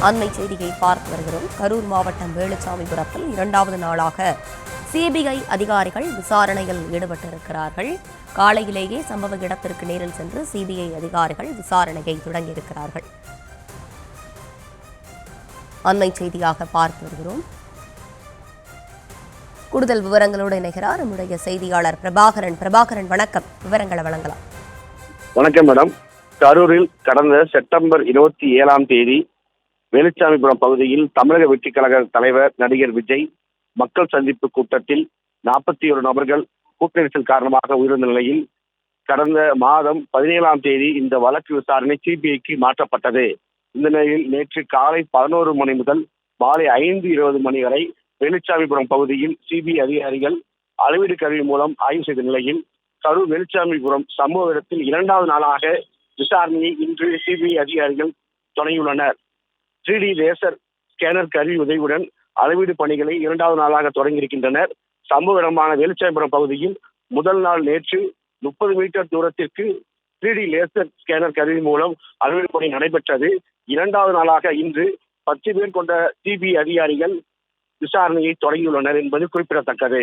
அண்மை செய்தியை பார்த்து வருகிறோம். கரூர் மாவட்டம் வேலுச்சாமிபுரத்தில் 2வது நாளாக சிபிஐ அதிகாரிகள் விசாரணையில் ஈடுபட்டிருக்கிறார்கள். காலையிலேயே சம்பவ இடத்திற்கு நேரில் சென்று சிபிஐ அதிகாரிகள் விசாரணையை தொடங்கியிருக்கிறார்கள். அண்மை செய்தியாக பார்த்து வருகிறோம். கூடுதல் விவரங்களோடு இணைகிறார் நம்முடைய செய்தியாளர் பிரபாகரன். பிரபாகரன், வணக்கம். விவரங்களை வழங்கலாம். வணக்கம் மேடம். கரூரில் கடந்த செப்டம்பர் 27ஆம் தேதி வேலுச்சாமிபுரம் பகுதியில் தமிழக வெற்றிக் கழக தலைவர் நடிகர் விஜய் மக்கள் சந்திப்பு கூட்டத்தில் 41 நபர்கள் கூட்ட நெரிசல் காரணமாக உயிரிழந்த நிலையில் கடந்த மாதம் 17ஆம் தேதி இந்த வழக்கு விசாரணை சிபிஐக்கு மாற்றப்பட்டது. இந்த நிலையில் நேற்று காலை 11 மணி முதல் மாலை 5:20 மணி வரை வேலுச்சாமிபுரம் பகுதியில் சிபிஐ அதிகாரிகள் அளவீடு கருவி மூலம் ஆய்வு செய்த நிலையில் கரூர் வேலுச்சாமிபுரம் சம்பவ இடத்தில் 2வது நாளாக விசாரணையை இன்று சிபிஐ அதிகாரிகள் தொடங்கியுள்ளனர். 3D லேசர் ஸ்கேனர் கருவி உதவியுடன் அளவீடு பணிகளை 2வது நாளாக தொடங்கியிருக்கின்றனர். சம்பவ இடமான வேலுச்சாமிபுரம் பகுதியில் முதல் நாள் நேற்று 30 மீட்டர் தூரத்திற்கு 3D லேசர் ஸ்கேனர் கருவி மூலம் அளவீடு பணி நடைபெற்றது. 2வது நாளாக இன்று 10 பேர் கொண்ட சிபிஐ அதிகாரிகள் விசாரணையை தொடங்கியுள்ளனர் என்பது குறிப்பிடத்தக்கது.